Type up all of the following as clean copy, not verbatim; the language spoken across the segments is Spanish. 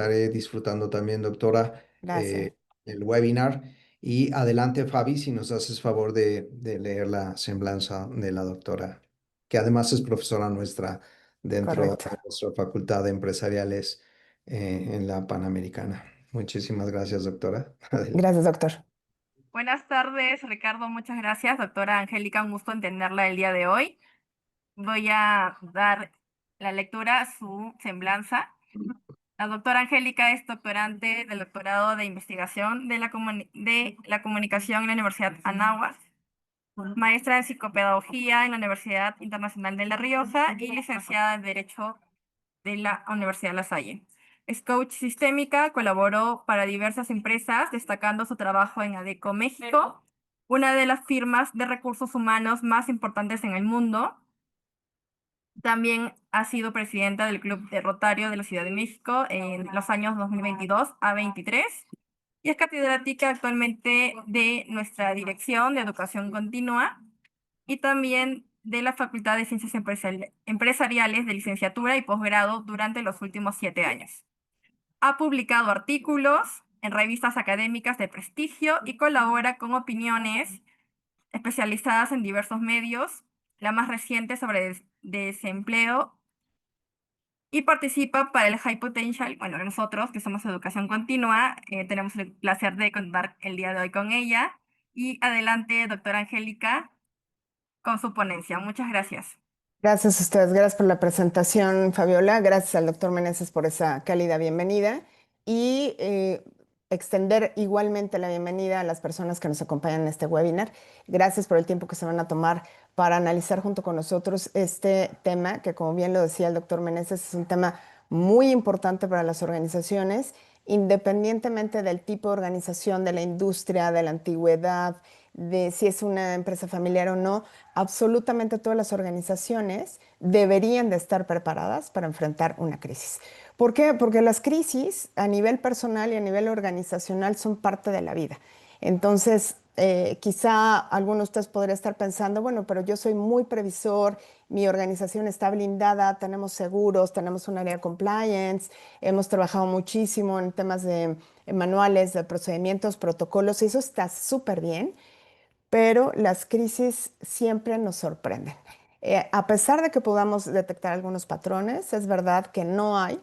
estaré disfrutando también, doctora, Gracias. el webinar. Y adelante, Fabi, si nos haces favor de leer la semblanza de la doctora, que además es profesora nuestra dentro Correcto. de nuestra Facultad de Empresariales en la Panamericana. Muchísimas gracias, doctora. Adelante. Gracias, doctor. Buenas tardes, Ricardo. Muchas gracias. Doctora Angélica, un gusto entenderla el día de hoy. Voy a dar la lectura a su semblanza. La doctora Angélica es doctorante del doctorado de investigación de la comunicación en la Universidad Anáhuac, maestra en psicopedagogía en la Universidad Internacional de La Rioja y licenciada en Derecho de la Universidad La Salle. Es coach sistémica, colaboró para diversas empresas, destacando su trabajo en ADECO México, una de las firmas de recursos humanos más importantes en el mundo. También ha sido presidenta del Club de Rotario de la Ciudad de México en los años 2022 a 23 y es catedrática actualmente de nuestra Dirección de Educación Continua y también de la Facultad de Ciencias Empresariales de licenciatura y posgrado durante los últimos 7 años. Ha publicado artículos en revistas académicas de prestigio y colabora con opiniones especializadas en diversos medios, la más reciente sobre desempleo, y participa para el High Potential. Bueno, nosotros que somos Educación Continua, tenemos el placer de contar el día de hoy con ella. Y adelante, doctora Angélica, con su ponencia. Muchas gracias. Gracias a ustedes. Gracias por la presentación, Fabiola. Gracias al doctor Meneses por esa cálida bienvenida. Y extender igualmente la bienvenida a las personas que nos acompañan en este webinar. Gracias por el tiempo que se van a tomar para analizar junto con nosotros este tema, que como bien lo decía el doctor Meneses, es un tema muy importante para las organizaciones, independientemente del tipo de organización, de la industria, de la antigüedad, de si es una empresa familiar o no. Absolutamente todas las organizaciones deberían de estar preparadas para enfrentar una crisis. ¿Por qué? Porque las crisis a nivel personal y a nivel organizacional son parte de la vida. Entonces, quizá alguno de ustedes podría estar pensando, bueno, pero yo soy muy previsor, mi organización está blindada, tenemos seguros, tenemos un área de compliance, hemos trabajado muchísimo en temas de manuales, de procedimientos, protocolos, y eso está súper bien, pero las crisis siempre nos sorprenden. A pesar de que podamos detectar algunos patrones, es verdad que no hay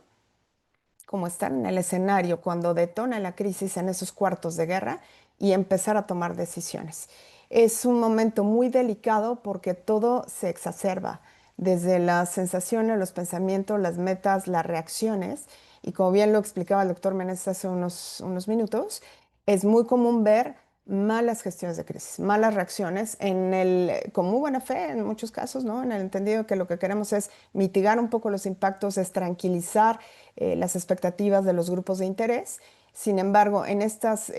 como estar en el escenario cuando detona la crisis en esos cuartos de guerra y empezar a tomar decisiones. Es un momento muy delicado porque todo se exacerba, desde las sensaciones, los pensamientos, las metas, las reacciones. Y como bien lo explicaba el doctor Meneses hace unos minutos, es muy común ver malas gestiones de crisis, malas reacciones, con muy buena fe en muchos casos, ¿no? En el entendido que lo que queremos es mitigar un poco los impactos, es tranquilizar las expectativas de los grupos de interés. Sin embargo, en estas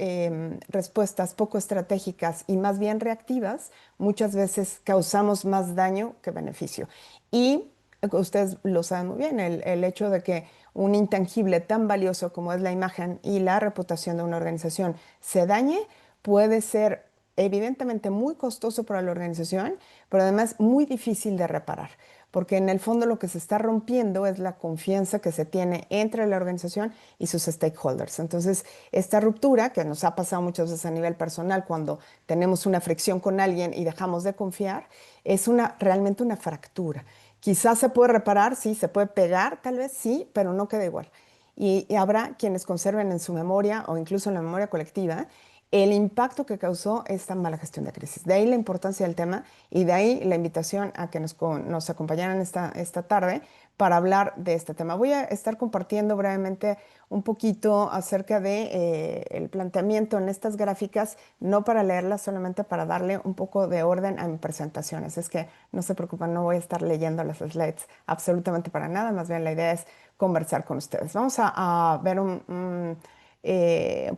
respuestas poco estratégicas y más bien reactivas, muchas veces causamos más daño que beneficio. Y ustedes lo saben muy bien, el hecho de que un intangible tan valioso como es la imagen y la reputación de una organización se dañe, puede ser evidentemente muy costoso para la organización, pero además muy difícil de reparar, porque en el fondo lo que se está rompiendo es la confianza que se tiene entre la organización y sus stakeholders. Entonces, esta ruptura, que nos ha pasado muchas veces a nivel personal, cuando tenemos una fricción con alguien y dejamos de confiar, es realmente una fractura. Quizás se puede reparar, sí, se puede pegar, tal vez sí, pero no queda igual. Y habrá quienes conserven en su memoria o incluso en la memoria colectiva el impacto que causó esta mala gestión de crisis. De ahí la importancia del tema y de ahí la invitación a que nos acompañaran esta tarde para hablar de este tema. Voy a estar compartiendo brevemente un poquito acerca de el planteamiento en estas gráficas, no para leerlas, solamente para darle un poco de orden a mi presentación. Es que no se preocupen, no voy a estar leyendo las slides absolutamente para nada, más bien la idea es conversar con ustedes. Vamos a ver un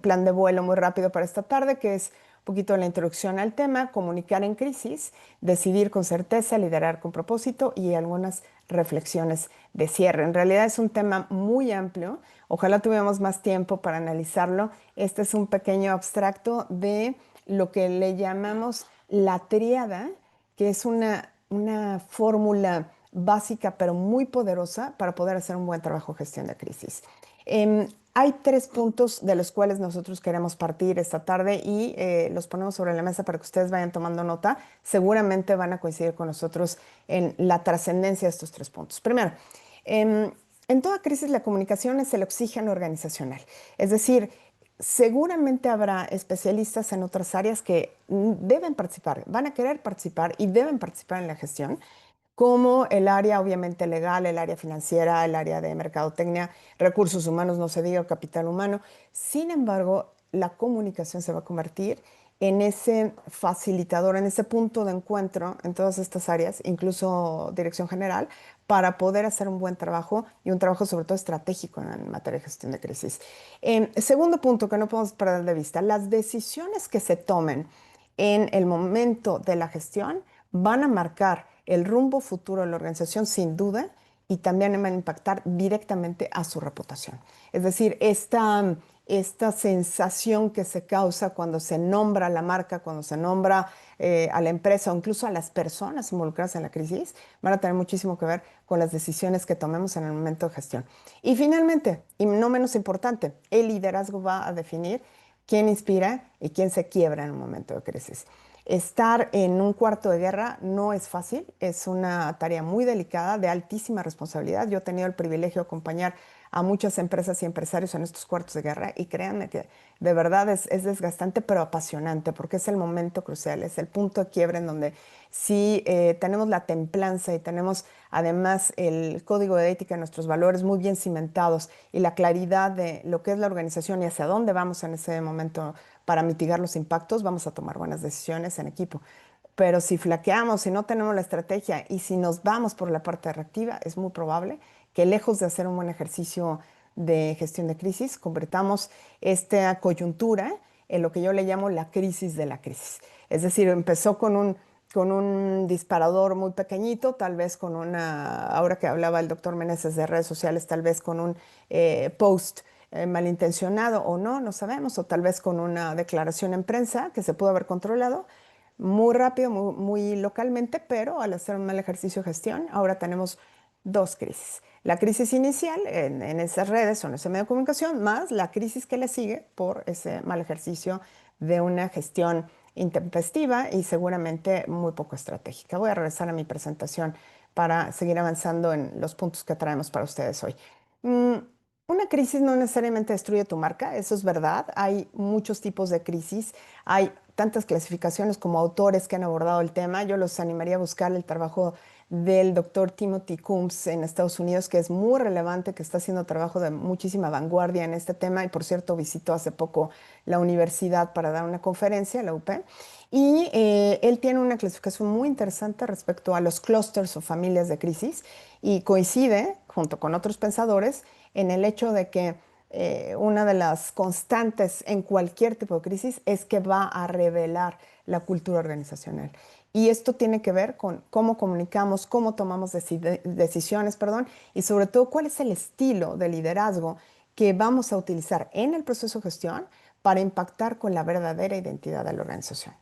plan de vuelo muy rápido para esta tarde, que es un poquito la introducción al tema, comunicar en crisis, decidir con certeza, liderar con propósito y algunas reflexiones de cierre. En realidad es un tema muy amplio, ojalá tuviéramos más tiempo para analizarlo. Este es un pequeño abstracto de lo que le llamamos la tríada, que es una fórmula básica pero muy poderosa para poder hacer un buen trabajo de gestión de crisis. Hay 3 puntos de los cuales nosotros queremos partir esta tarde y los ponemos sobre la mesa para que ustedes vayan tomando nota. Seguramente van a coincidir con nosotros en la trascendencia de estos 3 puntos. Primero, em, en toda crisis la comunicación es el oxígeno organizacional. Es decir, seguramente habrá especialistas en otras áreas que deben participar, van a querer participar y deben participar en la gestión, como el área obviamente legal, el área financiera, el área de mercadotecnia, recursos humanos, no se diga, capital humano. Sin embargo, la comunicación se va a convertir en ese facilitador, en ese punto de encuentro en todas estas áreas, incluso dirección general, para poder hacer un buen trabajo y un trabajo sobre todo estratégico en materia de gestión de crisis. Segundo punto que no podemos perder de vista, las decisiones que se tomen en el momento de la gestión van a marcar el rumbo futuro de la organización sin duda y también van a impactar directamente a su reputación. Es decir, esta sensación que se causa cuando se nombra la marca, cuando se nombra a la empresa o incluso a las personas involucradas en la crisis, van a tener muchísimo que ver con las decisiones que tomemos en el momento de gestión. Y finalmente, y no menos importante, el liderazgo va a definir quién inspira y quién se quiebra en un momento de crisis. Estar en un cuarto de guerra no es fácil, es una tarea muy delicada, de altísima responsabilidad. Yo he tenido el privilegio de acompañar a muchas empresas y empresarios en estos cuartos de guerra y créanme que de verdad es desgastante pero apasionante porque es el momento crucial, es el punto de quiebre en donde si tenemos la templanza y tenemos además el código de ética, nuestros valores muy bien cimentados y la claridad de lo que es la organización y hacia dónde vamos en ese momento para mitigar los impactos, vamos a tomar buenas decisiones en equipo. Pero si flaqueamos, si no tenemos la estrategia y si nos vamos por la parte reactiva, es muy probable que lejos de hacer un buen ejercicio de gestión de crisis, convertamos esta coyuntura en lo que yo le llamo la crisis de la crisis. Es decir, empezó con un disparador muy pequeñito, tal vez con ahora que hablaba el doctor Meneses de redes sociales, tal vez con un post malintencionado o no, no sabemos, o tal vez con una declaración en prensa que se pudo haber controlado muy rápido, muy localmente, pero al hacer un mal ejercicio de gestión, ahora tenemos 2 crisis. La crisis inicial en esas redes o en ese medio de comunicación, más la crisis que le sigue por ese mal ejercicio de una gestión intempestiva y seguramente muy poco estratégica. Voy a regresar a mi presentación para seguir avanzando en los puntos que traemos para ustedes hoy. Mm, una crisis no necesariamente destruye tu marca, eso es verdad. Hay muchos tipos de crisis, hay tantas clasificaciones como autores que han abordado el tema. Yo los animaría a buscar el trabajo del doctor Timothy Coombs en Estados Unidos, que es muy relevante, que está haciendo trabajo de muchísima vanguardia en este tema y por cierto visitó hace poco la universidad para dar una conferencia, la UP. Y él tiene una clasificación muy interesante respecto a los clústeres o familias de crisis y coincide, junto con otros pensadores, en el hecho de que una de las constantes en cualquier tipo de crisis es que va a revelar la cultura organizacional. Y esto tiene que ver con cómo comunicamos, cómo tomamos decisiones, perdón, y sobre todo cuál es el estilo de liderazgo que vamos a utilizar en el proceso de gestión para impactar con la verdadera identidad de la organización.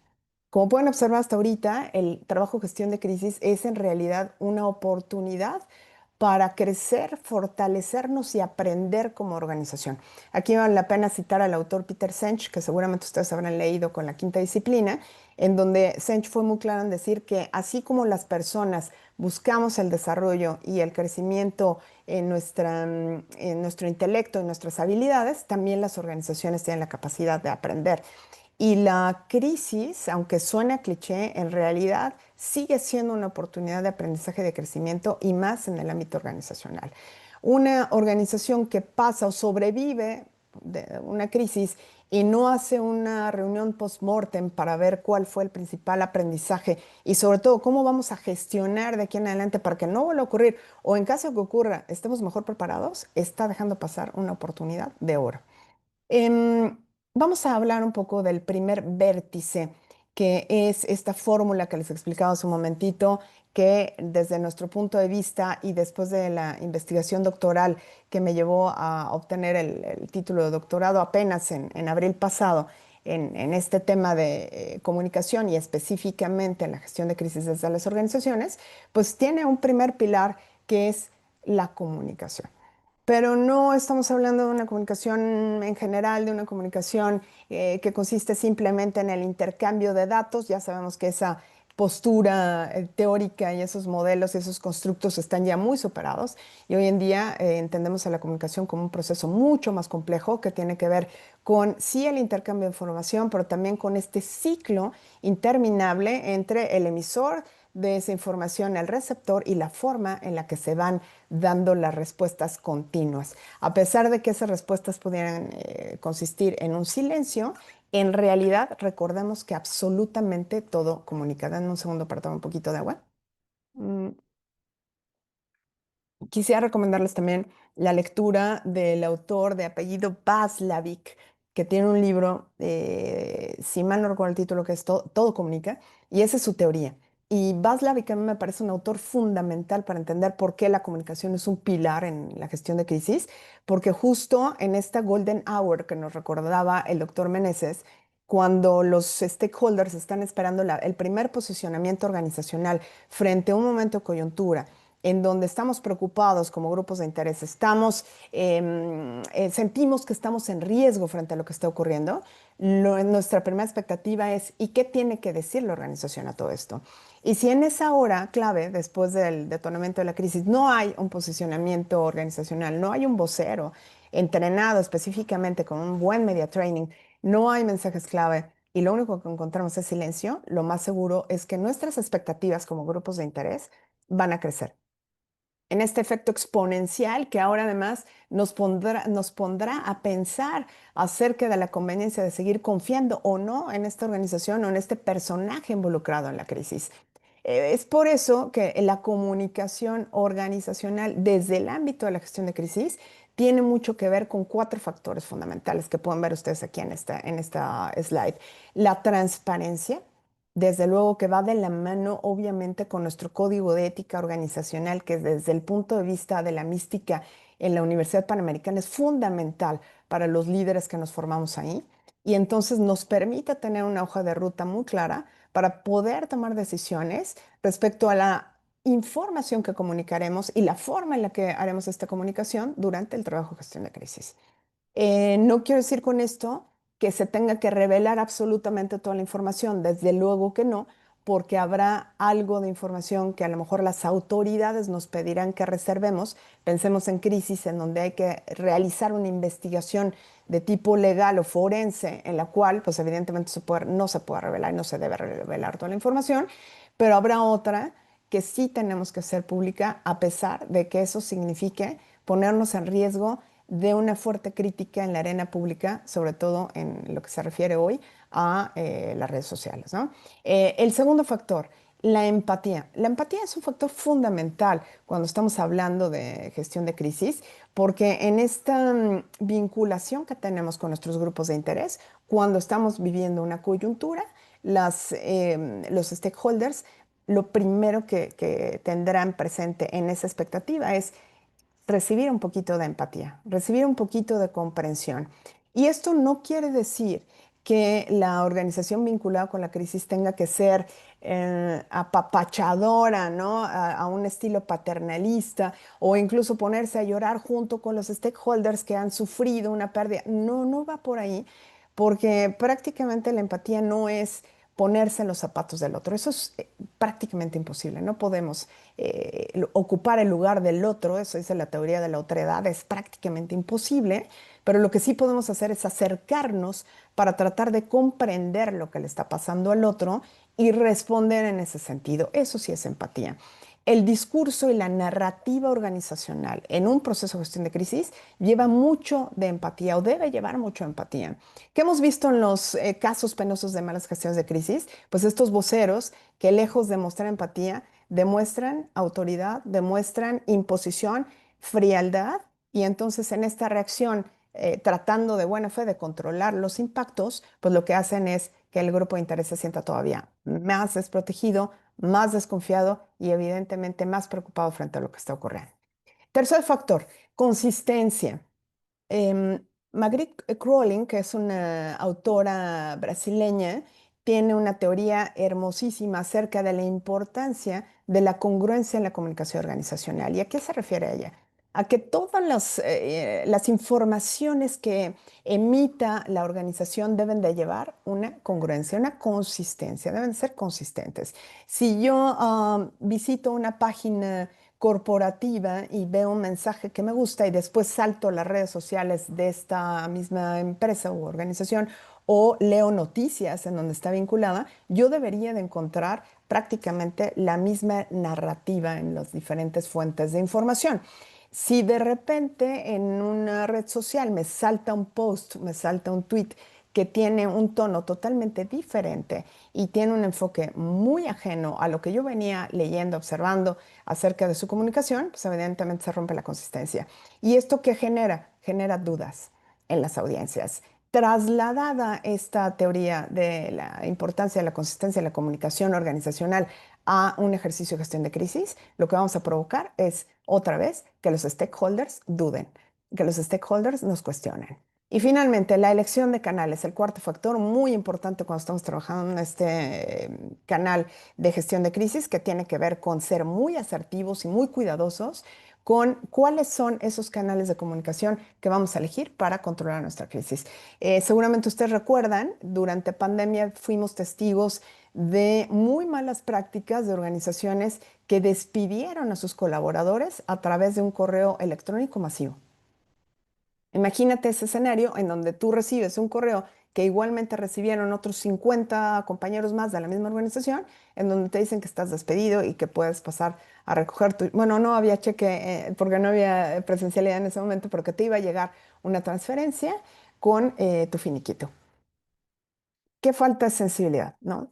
Como pueden observar hasta ahorita, el trabajo de gestión de crisis es en realidad una oportunidad para crecer, fortalecernos y aprender como organización. Aquí vale la pena citar al autor Peter Senge, que seguramente ustedes habrán leído con la quinta disciplina, en donde Senge fue muy claro en decir que así como las personas buscamos el desarrollo y el crecimiento en nuestro intelecto y nuestras habilidades, también las organizaciones tienen la capacidad de aprender. Y la crisis, aunque suena cliché, en realidad sigue siendo una oportunidad de aprendizaje y de crecimiento y más en el ámbito organizacional. Una organización que pasa o sobrevive de una crisis y no hace una reunión post-mortem para ver cuál fue el principal aprendizaje y sobre todo cómo vamos a gestionar de aquí en adelante para que no vuelva a ocurrir o en caso que ocurra estemos mejor preparados, está dejando pasar una oportunidad de oro. Em, Vamos a hablar un poco del primer vértice, que es esta fórmula que les explicaba hace un momentito, que desde nuestro punto de vista y después de la investigación doctoral que me llevó a obtener el título de doctorado apenas en abril pasado en este tema de comunicación y específicamente en la gestión de crisis desde las organizaciones, pues tiene un primer pilar que es la comunicación. pero no estamos hablando de una comunicación en general, de una comunicación que consiste simplemente en el intercambio de datos. Ya sabemos que esa postura teórica y esos modelos y esos constructos están ya muy superados y hoy en día entendemos a la comunicación como un proceso mucho más complejo que tiene que ver con sí el intercambio de información, pero también con este ciclo interminable entre el emisor de esa información, el receptor y la forma en la que se van dando las respuestas continuas. A pesar de que esas respuestas pudieran consistir en un silencio, en realidad recordemos que absolutamente todo comunica. Dame un segundo para tomar un poquito de agua. Mm, Quisiera recomendarles también la lectura del autor de apellido Václavic, que tiene un libro, si mal no recuerdo el título, que es Todo comunica, y esa es su teoría. Y Václavic a mí me parece un autor fundamental para entender por qué la comunicación es un pilar en la gestión de crisis, porque justo en esta golden hour que nos recordaba el doctor Meneses, cuando los stakeholders están esperando el primer posicionamiento organizacional frente a un momento de coyuntura, en donde estamos preocupados como grupos de interés, sentimos que estamos en riesgo frente a lo que está ocurriendo, nuestra primera expectativa es, ¿y qué tiene que decir la organización a todo esto? Y si en esa hora clave, después del detonamiento de la crisis, no hay un posicionamiento organizacional, no hay un vocero entrenado específicamente con un buen media training, no hay mensajes clave y lo único que encontramos es silencio, lo más seguro es que nuestras expectativas como grupos de interés van a crecer en este efecto exponencial que ahora además nos pondrá a pensar acerca de la conveniencia de seguir confiando o no en esta organización o en este personaje involucrado en la crisis. Es por eso que la comunicación organizacional desde el ámbito de la gestión de crisis tiene mucho que ver con cuatro factores fundamentales que pueden ver ustedes aquí en esta slide. La transparencia, desde luego que va de la mano, obviamente, con nuestro código de ética organizacional, que desde el punto de vista de la mística en la Universidad Panamericana es fundamental para los líderes que nos formamos ahí. Y entonces nos permite tener una hoja de ruta muy clara para poder tomar decisiones respecto a la información que comunicaremos y la forma en la que haremos esta comunicación durante el trabajo de gestión de crisis. No quiero decir con esto que se tenga que revelar absolutamente toda la información, desde luego que no, porque habrá algo de información que a lo mejor las autoridades nos pedirán que reservemos. Pensemos en crisis en donde hay que realizar una investigación de tipo legal o forense, en la cual, pues evidentemente no se puede revelar y no se debe revelar toda la información, pero habrá otra que sí tenemos que hacer pública, a pesar de que eso signifique ponernos en riesgo de una fuerte crítica en la arena pública, sobre todo en lo que se refiere hoy a las redes sociales, ¿no? El segundo factor, la empatía. La empatía es un factor fundamental cuando estamos hablando de gestión de crisis, porque en esta vinculación que tenemos con nuestros grupos de interés, cuando estamos viviendo una coyuntura, los stakeholders, lo primero que tendrán presente en esa expectativa es recibir un poquito de empatía, recibir un poquito de comprensión. Y esto no quiere decir que la organización vinculada con la crisis tenga que ser apapachadora, ¿no? A un estilo paternalista o incluso ponerse a llorar junto con los stakeholders que han sufrido una pérdida. No, no va por ahí, porque prácticamente la empatía no es ponerse en los zapatos del otro. Eso es prácticamente imposible. No podemos ocupar el lugar del otro, eso dice la teoría de la otredad, es prácticamente imposible, pero lo que sí podemos hacer es acercarnos para tratar de comprender lo que le está pasando al otro y responder en ese sentido. Eso sí es empatía. El discurso y la narrativa organizacional en un proceso de gestión de crisis lleva mucho de empatía o debe llevar mucho de empatía. ¿Qué hemos visto en los casos penosos de malas gestiones de crisis? Pues estos voceros que lejos de mostrar empatía, demuestran autoridad, demuestran imposición, frialdad, y entonces en esta reacción, tratando de buena fe de controlar los impactos, pues lo que hacen es que el grupo de interés se sienta todavía más desprotegido, más desconfiado y evidentemente más preocupado frente a lo que está ocurriendo. Tercer factor, consistencia. Magritte Crowling, que es una autora brasileña, tiene una teoría hermosísima acerca de la importancia de la congruencia en la comunicación organizacional. ¿Y a qué se refiere ella? a que todas las informaciones que emita la organización deben de llevar una congruencia, una consistencia, deben ser consistentes. Si yo visito una página corporativa y veo un mensaje que me gusta y después salto a las redes sociales de esta misma empresa u organización o leo noticias en donde está vinculada, yo debería de encontrar prácticamente la misma narrativa en las diferentes fuentes de información. Si de repente en una red social me salta un post, me salta un tweet que tiene un tono totalmente diferente y tiene un enfoque muy ajeno a lo que yo venía leyendo, observando acerca de su comunicación, pues evidentemente se rompe la consistencia. ¿Y esto qué genera? Genera dudas en las audiencias. Trasladada esta teoría de la importancia de la consistencia de la comunicación organizacional a un ejercicio de gestión de crisis, lo que vamos a provocar es otra vez que los stakeholders duden, que los stakeholders nos cuestionen. Y finalmente, la elección de canales, el cuarto factor muy importante cuando estamos trabajando en este canal de gestión de crisis, que tiene que ver con ser muy asertivos y muy cuidadosos con cuáles son esos canales de comunicación que vamos a elegir para controlar nuestra crisis. Seguramente ustedes recuerdan, durante pandemia fuimos testigos de muy malas prácticas de organizaciones que despidieron a sus colaboradores a través de un correo electrónico masivo. Imagínate ese escenario en donde tú recibes un correo que igualmente recibieron otros 50 compañeros más de la misma organización, en donde te dicen que estás despedido y que puedes pasar a recoger tu... Bueno, no había cheque porque no había presencialidad en ese momento, pero que te iba a llegar una transferencia con tu finiquito. Qué falta de sensibilidad, ¿no?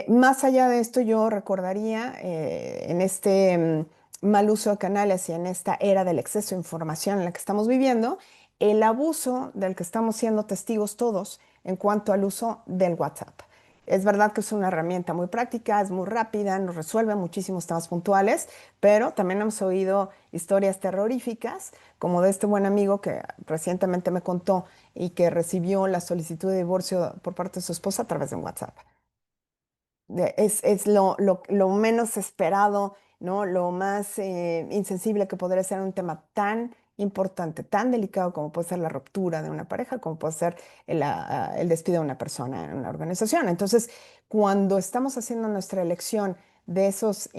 Más allá de esto, yo recordaría en este mal uso de canales y en esta era del exceso de información en la que estamos viviendo, el abuso del que estamos siendo testigos todos en cuanto al uso del WhatsApp. Es verdad que es una herramienta muy práctica, es muy rápida, nos resuelve muchísimos temas puntuales, pero también hemos oído historias terroríficas, como de este buen amigo que recientemente me contó y que recibió la solicitud de divorcio por parte de su esposa a través de un WhatsApp. Es lo menos esperado, ¿no? Lo más insensible que podría ser un tema tan importante, tan delicado como puede ser la ruptura de una pareja, como puede ser el despido de una persona en una organización. Entonces, cuando estamos haciendo nuestra elección de esos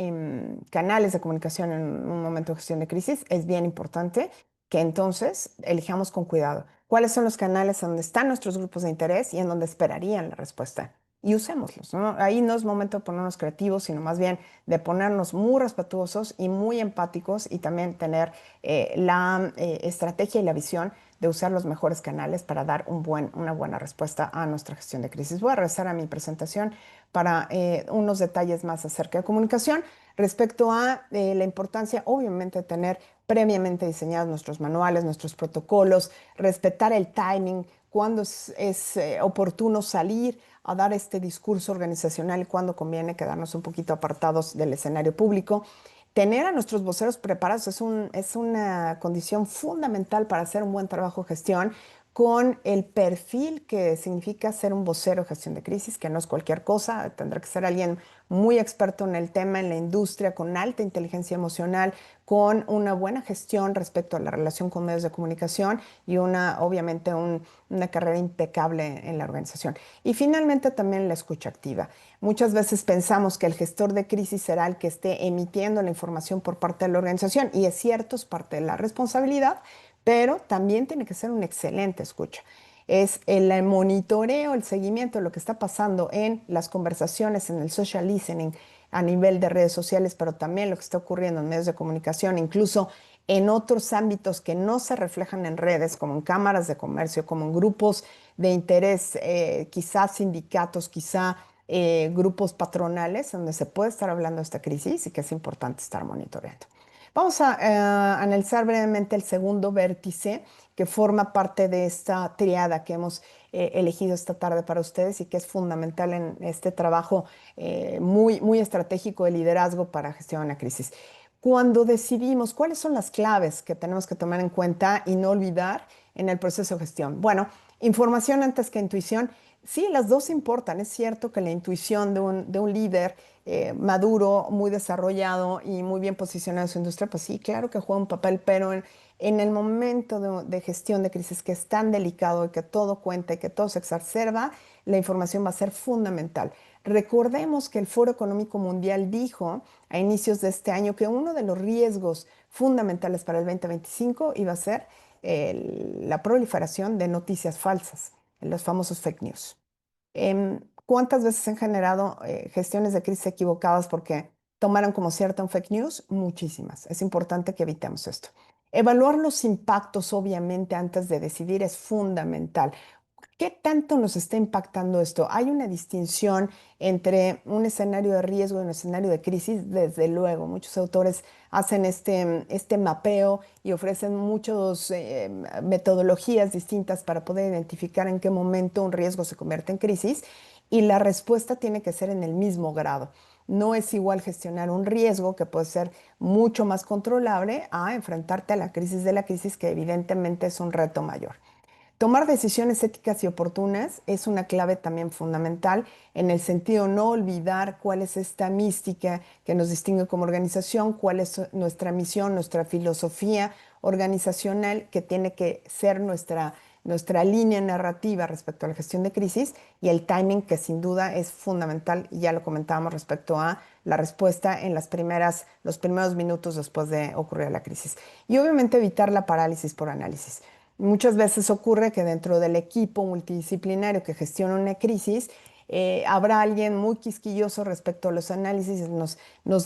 canales de comunicación en un momento de gestión de crisis, es bien importante que entonces elijamos con cuidado cuáles son los canales donde están nuestros grupos de interés y en donde esperarían la respuesta y usémoslos, ¿no? Ahí no es momento de ponernos creativos, sino más bien de ponernos muy respetuosos y muy empáticos y también tener la estrategia y la visión de usar los mejores canales para dar una buena respuesta a nuestra gestión de crisis. Voy a regresar a mi presentación para unos detalles más acerca de comunicación respecto a la importancia, obviamente, de tener previamente diseñados nuestros manuales, nuestros protocolos, respetar el timing, cuándo es oportuno salir a dar este discurso organizacional y cuándo conviene quedarnos un poquito apartados del escenario público. Tener a nuestros voceros preparados es una condición fundamental para hacer un buen trabajo de gestión con el perfil que significa ser un vocero de gestión de crisis, que no es cualquier cosa, tendrá que ser alguien muy experto en el tema, en la industria, con alta inteligencia emocional, con una buena gestión respecto a la relación con medios de comunicación y obviamente una carrera impecable en la organización. Y finalmente también la escucha activa. Muchas veces pensamos que el gestor de crisis será el que esté emitiendo la información por parte de la organización y es cierto, es parte de la responsabilidad, pero también tiene que ser un excelente escucha. Es el monitoreo, el seguimiento de lo que está pasando en las conversaciones, en el social listening a nivel de redes sociales, pero también lo que está ocurriendo en medios de comunicación, incluso en otros ámbitos que no se reflejan en redes, como en cámaras de comercio, como en grupos de interés, quizás sindicatos, quizá grupos patronales, donde se puede estar hablando de esta crisis y que es importante estar monitoreando. Vamos a analizar brevemente el segundo vértice que forma parte de esta triada que hemos elegido esta tarde para ustedes y que es fundamental en este trabajo muy estratégico de liderazgo para gestionar una crisis. Cuando decidimos cuáles son las claves que tenemos que tomar en cuenta y no olvidar, en el proceso de gestión. Bueno, información antes que intuición. Sí, las dos importan. Es cierto que la intuición de un líder maduro, muy desarrollado y muy bien posicionado en su industria, pues sí, claro que juega un papel, pero en el momento de gestión de crisis que es tan delicado y que todo cuenta y que todo se exacerba, la información va a ser fundamental. Recordemos que el Foro Económico Mundial dijo a inicios de este año que uno de los riesgos fundamentales para el 2025 iba a ser la proliferación de noticias falsas, los famosos fake news. ¿Cuántas veces se han generado gestiones de crisis equivocadas porque tomaron como cierta un fake news? Muchísimas. Es importante que evitemos esto. Evaluar los impactos, obviamente, antes de decidir es fundamental. ¿Qué tanto nos está impactando esto? ¿Hay una distinción entre un escenario de riesgo y un escenario de crisis? Desde luego, muchos autores hacen este mapeo y ofrecen muchas metodologías distintas para poder identificar en qué momento un riesgo se convierte en crisis y la respuesta tiene que ser en el mismo grado. No es igual gestionar un riesgo que puede ser mucho más controlable a enfrentarte a la crisis de la crisis, que evidentemente es un reto mayor. Tomar decisiones éticas y oportunas es una clave también fundamental en el sentido de no olvidar cuál es esta mística que nos distingue como organización, cuál es nuestra misión, nuestra filosofía organizacional, que tiene que ser nuestra línea narrativa respecto a la gestión de crisis, y el timing, que sin duda es fundamental, y ya lo comentábamos respecto a la respuesta en los primeros minutos después de ocurrir la crisis. Y obviamente evitar la parálisis por análisis. Muchas veces ocurre que dentro del equipo multidisciplinario que gestiona una crisis, habrá alguien muy quisquilloso respecto a los análisis y nos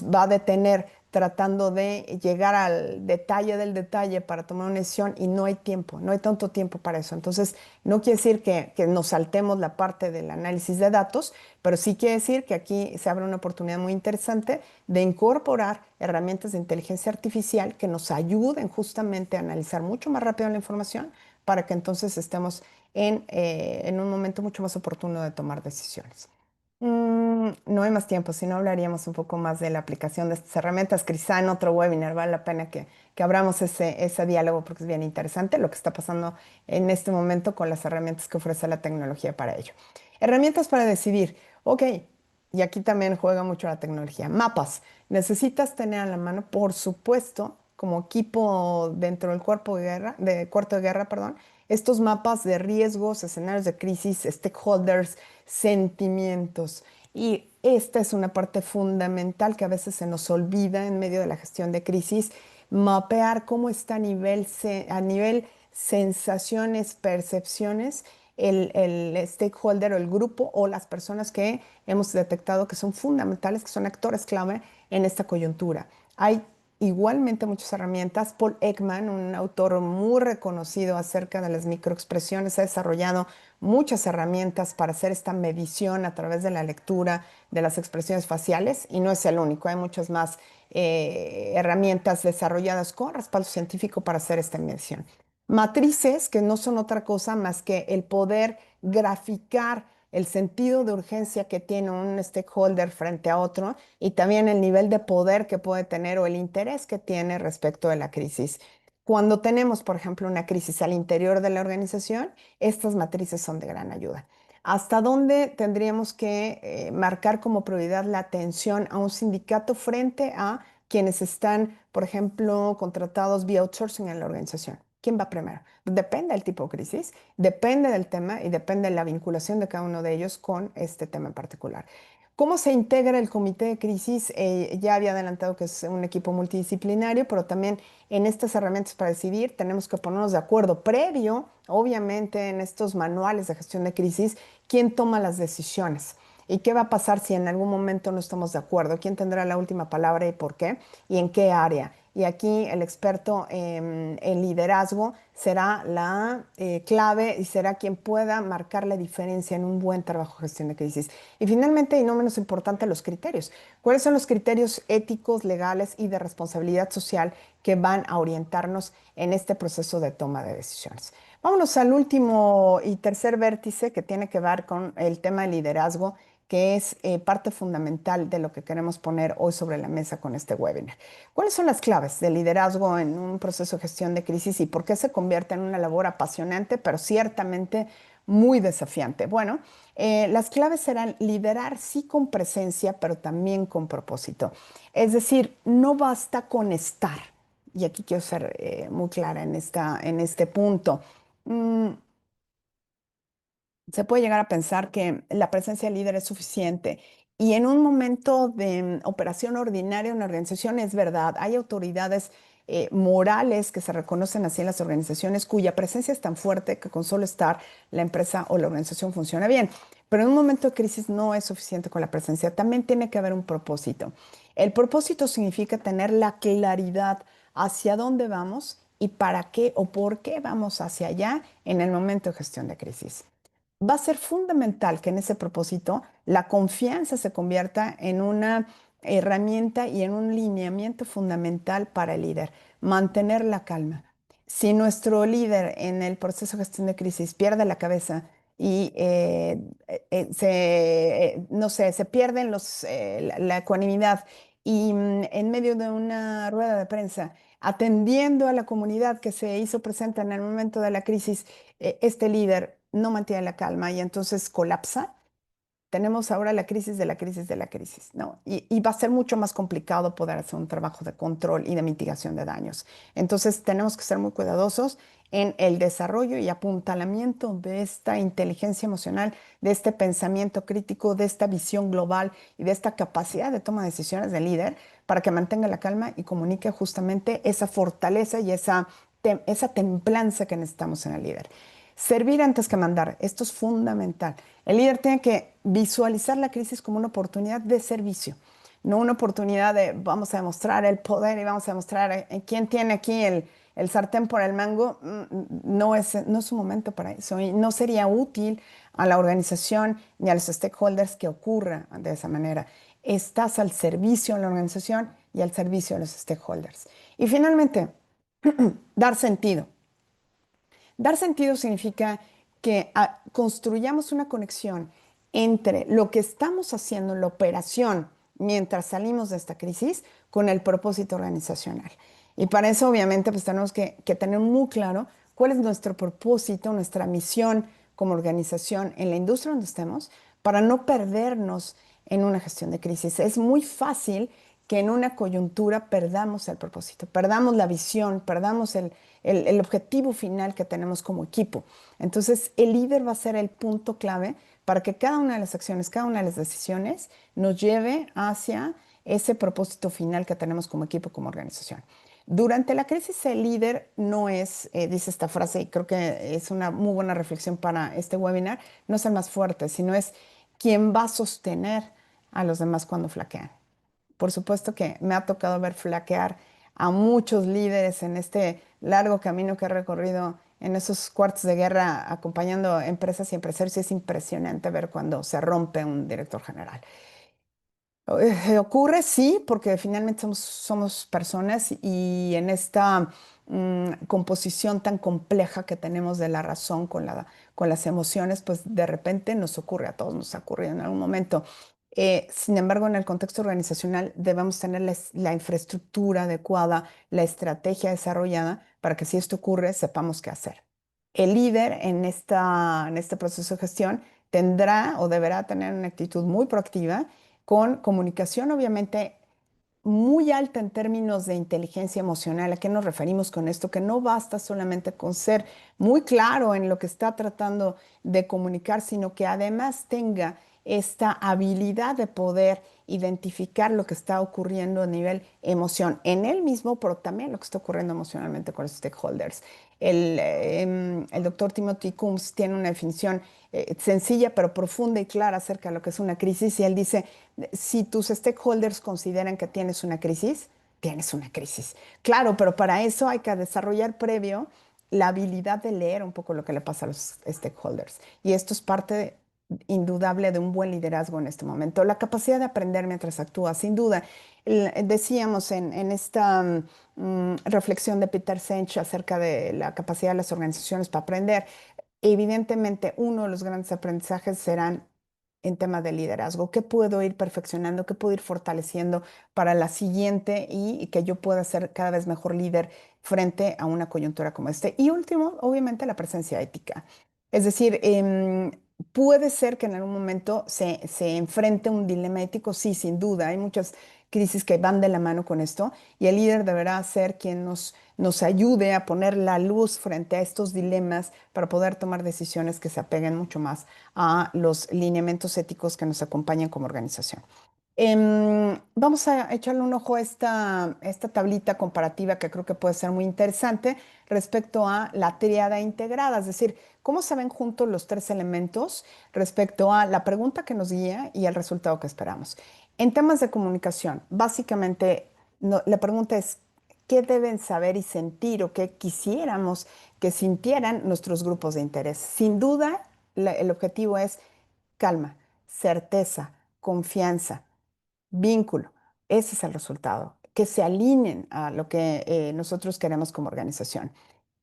va a detener tratando de llegar al detalle del detalle para tomar una decisión, y no hay tiempo, no hay tanto tiempo para eso. Entonces, no quiere decir que nos saltemos la parte del análisis de datos, pero sí quiere decir que aquí se abre una oportunidad muy interesante de incorporar herramientas de inteligencia artificial que nos ayuden justamente a analizar mucho más rápido la información, para que entonces estemos en un momento mucho más oportuno de tomar decisiones. No hay más tiempo, si no hablaríamos un poco más de la aplicación de estas herramientas. Quizá en otro webinar vale la pena que abramos ese diálogo, porque es bien interesante lo que está pasando en este momento con las herramientas que ofrece la tecnología para ello. Herramientas para decidir. Ok, y aquí también juega mucho la tecnología. Mapas. Necesitas tener a la mano, por supuesto, como equipo dentro del cuarto de guerra, perdón, estos mapas de riesgos, escenarios de crisis, stakeholders, sentimientos. Y esta es una parte fundamental que a veces se nos olvida en medio de la gestión de crisis: mapear cómo está a nivel sensaciones, percepciones, el stakeholder o el grupo o las personas que hemos detectado que son fundamentales, que son actores clave en esta coyuntura. Hay igualmente muchas herramientas. Paul Ekman, un autor muy reconocido acerca de las microexpresiones, ha desarrollado muchas herramientas para hacer esta medición a través de la lectura de las expresiones faciales, y no es el único. Hay muchas más herramientas desarrolladas con respaldo científico para hacer esta medición. Matrices, que no son otra cosa más que el poder graficar el sentido de urgencia que tiene un stakeholder frente a otro, y también el nivel de poder que puede tener o el interés que tiene respecto de la crisis. Cuando tenemos, por ejemplo, una crisis al interior de la organización, estas matrices son de gran ayuda. ¿Hasta dónde tendríamos que marcar como prioridad la atención a un sindicato frente a quienes están, por ejemplo, contratados vía outsourcing en la organización? ¿Quién va primero? Depende del tipo de crisis, depende del tema y depende de la vinculación de cada uno de ellos con este tema en particular. ¿Cómo se integra el comité de crisis? Ya había adelantado que es un equipo multidisciplinario, pero también en estas herramientas para decidir tenemos que ponernos de acuerdo previo, obviamente, en estos manuales de gestión de crisis, quién toma las decisiones. ¿Y qué va a pasar si en algún momento no estamos de acuerdo? ¿Quién tendrá la última palabra y por qué? ¿Y en qué área? Y aquí el experto en liderazgo será la clave y será quien pueda marcar la diferencia en un buen trabajo de gestión de crisis. Y finalmente, y no menos importante, los criterios. ¿Cuáles son los criterios éticos, legales y de responsabilidad social que van a orientarnos en este proceso de toma de decisiones? Vámonos al último y tercer vértice, que tiene que ver con el tema de liderazgo, que es parte fundamental de lo que queremos poner hoy sobre la mesa con este webinar. ¿Cuáles son las claves de liderazgo en un proceso de gestión de crisis y por qué se convierte en una labor apasionante, pero ciertamente muy desafiante? Bueno, las claves serán liderar sí con presencia, pero también con propósito. Es decir, no basta con estar. Y aquí quiero ser muy clara en este punto. Mm, Se puede llegar a pensar que la presencia del líder es suficiente. Y en un momento de operación ordinaria en una organización es verdad, hay autoridades morales que se reconocen así en las organizaciones cuya presencia es tan fuerte que con solo estar la empresa o la organización funciona bien. Pero en un momento de crisis no es suficiente con la presencia, también tiene que haber un propósito. El propósito significa tener la claridad hacia dónde vamos y para qué o por qué vamos hacia allá en el momento de gestión de crisis. Va a ser fundamental que en ese propósito la confianza se convierta en una herramienta y en un lineamiento fundamental para el líder. Mantener la calma. Si nuestro líder en el proceso de gestión de crisis pierde la cabeza y no sé, se pierden la ecuanimidad y en medio de una rueda de prensa, atendiendo a la comunidad que se hizo presente en el momento de la crisis, este líder no mantiene la calma y entonces colapsa, tenemos ahora la crisis de la crisis de la crisis, ¿no? Y va a ser mucho más complicado poder hacer un trabajo de control y de mitigación de daños. Entonces tenemos que ser muy cuidadosos en el desarrollo y apuntalamiento de esta inteligencia emocional, de este pensamiento crítico, de esta visión global y de esta capacidad de toma de decisiones del líder para que mantenga la calma y comunique justamente esa fortaleza y esa templanza que necesitamos en el líder. Servir antes que mandar, esto es fundamental. El líder tiene que visualizar la crisis como una oportunidad de servicio, no una oportunidad de vamos a demostrar el poder y vamos a demostrar quién tiene aquí el sartén por el mango. No es un momento para eso y no sería útil a la organización ni a los stakeholders que ocurra de esa manera. Estás al servicio de la organización y al servicio de los stakeholders. Y finalmente, dar sentido. Dar sentido significa que construyamos una conexión entre lo que estamos haciendo en la operación mientras salimos de esta crisis con el propósito organizacional. Y para eso, obviamente, pues tenemos que tener muy claro cuál es nuestro propósito, nuestra misión como organización en la industria donde estemos, para no perdernos en una gestión de crisis. Es muy fácil que en una coyuntura perdamos el propósito, perdamos la visión, perdamos el objetivo final que tenemos como equipo. Entonces, el líder va a ser el punto clave para que cada una de las acciones, cada una de las decisiones nos lleve hacia ese propósito final que tenemos como equipo, como organización. Durante la crisis, el líder no es, dice esta frase, y creo que es una muy buena reflexión para este webinar, no es el más fuerte, sino es quien va a sostener a los demás cuando flaquean. Por supuesto que me ha tocado ver flaquear a muchos líderes en este largo camino que he recorrido en esos cuartos de guerra acompañando empresas y empresarios. Y es impresionante ver cuando se rompe un director general. Ocurre, sí, porque finalmente somos personas y en esta composición tan compleja que tenemos de la razón con las emociones, pues de repente nos ocurre, a todos nos ha ocurrido en algún momento. Sin embargo, en el contexto organizacional debemos tener la infraestructura adecuada, la estrategia desarrollada para que si esto ocurre, sepamos qué hacer. El líder en este proceso de gestión tendrá o deberá tener una actitud muy proactiva con comunicación obviamente muy alta en términos de inteligencia emocional. ¿A qué nos referimos con esto? Que no basta solamente con ser muy claro en lo que está tratando de comunicar, sino que además tenga esta habilidad de poder identificar lo que está ocurriendo a nivel emoción en él mismo, pero también lo que está ocurriendo emocionalmente con los stakeholders. El doctor Timothy Coombs tiene una definición sencilla pero profunda y clara acerca de lo que es una crisis y él dice, si tus stakeholders consideran que tienes una crisis, tienes una crisis. Claro, pero para eso hay que desarrollar previo la habilidad de leer un poco lo que le pasa a los stakeholders. Y esto es parte indudable de un buen liderazgo en este momento. La capacidad de aprender mientras actúa, sin duda. Decíamos en esta reflexión de Peter Senge acerca de la capacidad de las organizaciones para aprender, evidentemente uno de los grandes aprendizajes serán en temas de liderazgo? ¿Qué puedo ir perfeccionando? ¿Qué puedo ir fortaleciendo para la siguiente y que yo pueda ser cada vez mejor líder frente a una coyuntura como este? Y último, obviamente, la presencia ética. Es decir, puede ser que en algún momento se enfrente un dilema ético, sí, sin duda. Hay muchas crisis que van de la mano con esto y el líder deberá ser quien nos ayude a poner la luz frente a estos dilemas para poder tomar decisiones que se apeguen mucho más a los lineamientos éticos que nos acompañan como organización. Vamos a echarle un ojo a esta tablita comparativa que creo que puede ser muy interesante respecto a la tríada integrada, es decir, cómo se ven juntos los tres elementos respecto a la pregunta que nos guía y el resultado que esperamos. En temas de comunicación, básicamente la pregunta es, ¿qué deben saber y sentir o qué quisiéramos que sintieran nuestros grupos de interés? Sin duda, el objetivo es calma, certeza, confianza, vínculo. Ese es el resultado, que se alineen a lo que nosotros queremos como organización.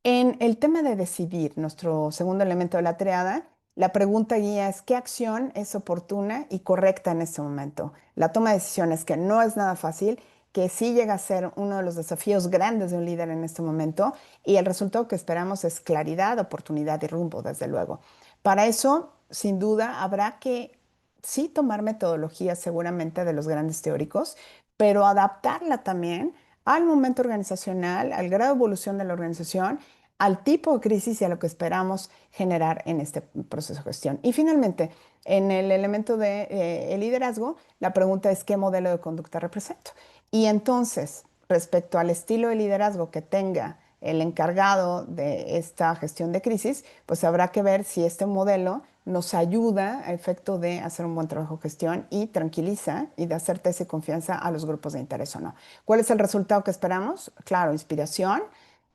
En el tema de decidir, nuestro segundo elemento de la triada, la pregunta guía es ¿qué acción es oportuna y correcta en este momento? La toma de decisiones, que no es nada fácil, que sí llega a ser uno de los desafíos grandes de un líder en este momento y el resultado que esperamos es claridad, oportunidad y rumbo, desde luego. Para eso, sin duda, habrá que sí tomar metodologías seguramente de los grandes teóricos, pero adaptarla también al momento organizacional, al grado de evolución de la organización, al tipo de crisis y a lo que esperamos generar en este proceso de gestión. Y finalmente, en el elemento de el liderazgo, la pregunta es ¿qué modelo de conducta represento? Y entonces, respecto al estilo de liderazgo que tenga el encargado de esta gestión de crisis, pues habrá que ver si este modelo nos ayuda a efecto de hacer un buen trabajo de gestión y tranquiliza y da certeza y confianza a los grupos de interés o no. ¿Cuál es el resultado que esperamos? Claro, inspiración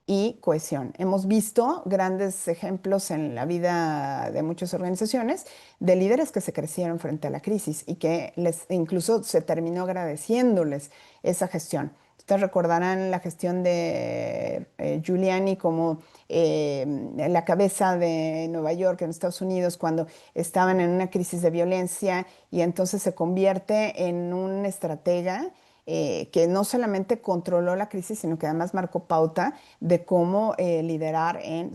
y cohesión. Hemos visto grandes ejemplos en la vida de muchas organizaciones de líderes que se crecieron frente a la crisis y que les incluso se terminó agradeciéndoles esa gestión. Ustedes recordarán la gestión de Giuliani como la cabeza de Nueva York en Estados Unidos cuando estaban en una crisis de violencia y entonces se convierte en un estratega que no solamente controló la crisis, sino que además marcó pauta de cómo liderar en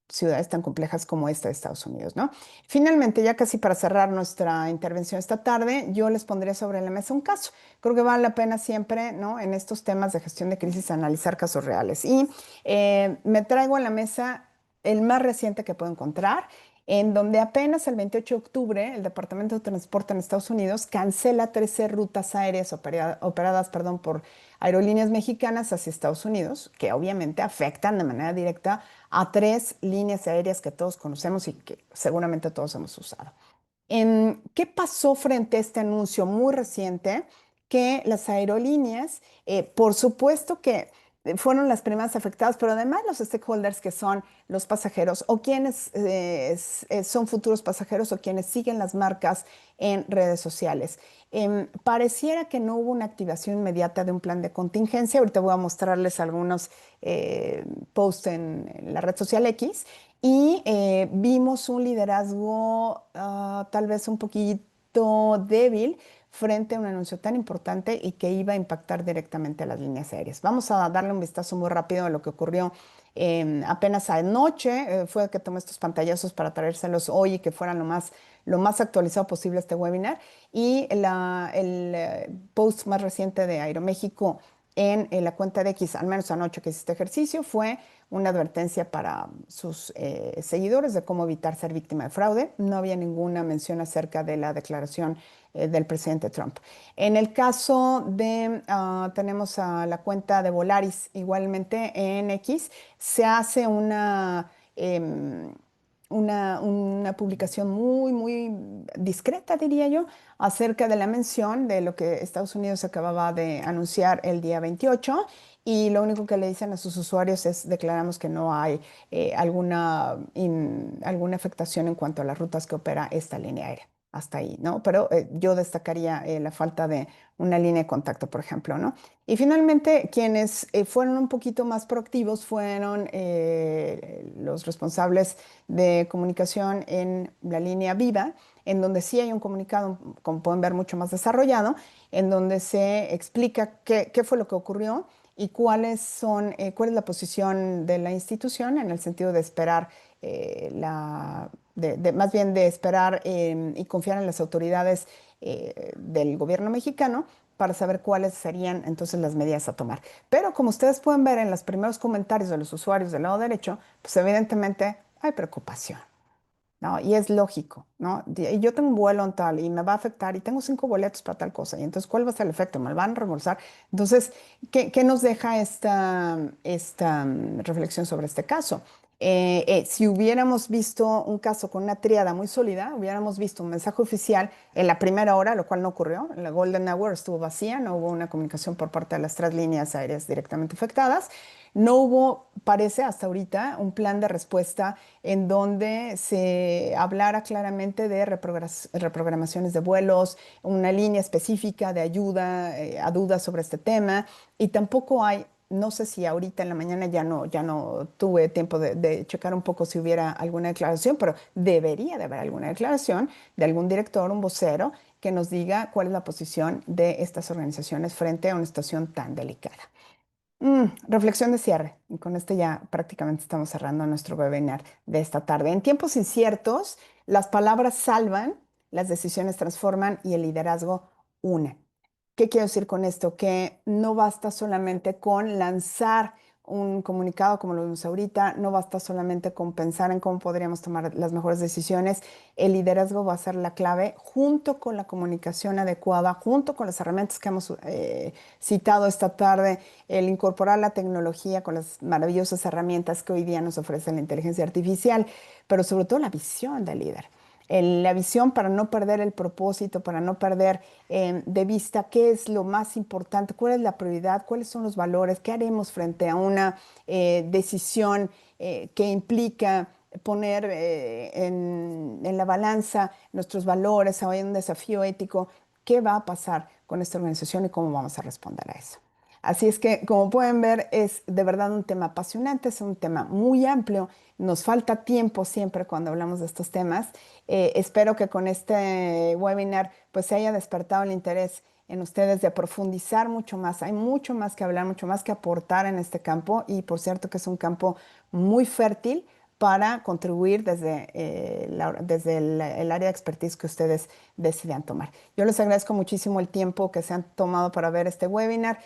ciudades tan complejas como esta de Estados Unidos, ¿no? Finalmente, ya casi para cerrar nuestra intervención esta tarde, yo les pondría sobre la mesa un caso. Creo que vale la pena siempre, ¿no? En estos temas de gestión de crisis analizar casos reales. Y me traigo a la mesa el más reciente que puedo encontrar, en donde apenas el 28 de octubre el Departamento de Transporte en Estados Unidos cancela 13 rutas aéreas operadas, perdón, por aerolíneas mexicanas hacia Estados Unidos, que obviamente afectan de manera directa a tres líneas aéreas que todos conocemos y que seguramente todos hemos usado. ¿Qué pasó frente a este anuncio muy reciente? Que las aerolíneas, por supuesto que fueron las primeras afectadas, pero además los stakeholders que son los pasajeros o quienes son futuros pasajeros o quienes siguen las marcas en redes sociales. Pareciera que no hubo una activación inmediata de un plan de contingencia. Ahorita voy a mostrarles algunos posts en la red social X y vimos un liderazgo tal vez un poquito débil frente a un anuncio tan importante y que iba a impactar directamente a las líneas aéreas. Vamos a darle un vistazo muy rápido a lo que ocurrió apenas anoche. Fue que tomé estos pantallazos para traérselos hoy y que fueran lo más actualizado posible este webinar. Y el post más reciente de Aeroméxico en la cuenta de X, al menos anoche que hice este ejercicio, fue una advertencia para sus seguidores de cómo evitar ser víctima de fraude. No había ninguna mención acerca de la declaración del presidente Trump. En el caso de, tenemos a la cuenta de Volaris, igualmente en X, se hace una publicación muy discreta, diría yo, acerca de la mención de lo que Estados Unidos acababa de anunciar el día 28 y lo único que le dicen a sus usuarios es declaramos que no hay alguna afectación en cuanto a las rutas que opera esta línea aérea. hasta ahí, ¿no? Pero yo destacaría la falta de una línea de contacto, por ejemplo, ¿no? Y finalmente, quienes fueron un poquito más proactivos fueron los responsables de comunicación en la línea Viva, en donde sí hay un comunicado, como pueden ver, mucho más desarrollado, en donde se explica qué fue lo que ocurrió y cuál es la posición de la institución en el sentido de esperar más bien de esperar y confiar en las autoridades del gobierno mexicano para saber cuáles serían entonces las medidas a tomar. Pero como ustedes pueden ver en los primeros comentarios de los usuarios del lado derecho, pues evidentemente hay preocupación. ¿No? Y es lógico, ¿no? Y yo tengo un vuelo en tal y me va a afectar y tengo 5 boletos para tal cosa. Y entonces, ¿cuál va a ser el efecto? ¿Me lo van a reembolsar? Entonces, ¿qué nos deja esta reflexión sobre este caso? Si hubiéramos visto un caso con una tríada muy sólida, hubiéramos visto un mensaje oficial en la primera hora, lo cual no ocurrió. En la Golden Hour estuvo vacía, no hubo una comunicación por parte de las 3 líneas aéreas directamente afectadas. No hubo, parece hasta ahorita, un plan de respuesta en donde se hablara claramente de reprogramaciones de vuelos, una línea específica de ayuda a dudas sobre este tema, y tampoco hay, no sé si ahorita en la mañana ya no tuve tiempo de checar un poco si hubiera alguna declaración, pero debería de haber alguna declaración de algún director, un vocero, que nos diga cuál es la posición de estas organizaciones frente a una situación tan delicada. Reflexión de cierre. Y con esto ya prácticamente estamos cerrando nuestro webinar de esta tarde. En tiempos inciertos, las palabras salvan, las decisiones transforman y el liderazgo une. ¿Qué quiero decir con esto? Que no basta solamente con lanzar un comunicado como lo vimos ahorita, no basta solamente con pensar en cómo podríamos tomar las mejores decisiones. El liderazgo va a ser la clave junto con la comunicación adecuada, junto con las herramientas que hemos citado esta tarde, el incorporar la tecnología con las maravillosas herramientas que hoy día nos ofrece la inteligencia artificial, pero sobre todo la visión del líder. La visión para no perder el propósito, para no perder de vista qué es lo más importante, cuál es la prioridad, cuáles son los valores, qué haremos frente a una decisión que implica poner en la balanza nuestros valores, hay un desafío ético, qué va a pasar con esta organización y cómo vamos a responder a eso. Así es que, como pueden ver, es de verdad un tema apasionante, es un tema muy amplio. Nos falta tiempo siempre cuando hablamos de estos temas. Espero que con este webinar pues se haya despertado el interés en ustedes de profundizar mucho más. Hay mucho más que hablar, mucho más que aportar en este campo y por cierto que es un campo muy fértil para contribuir desde el área de expertise que ustedes decidan tomar. Yo les agradezco muchísimo el tiempo que se han tomado para ver este webinar.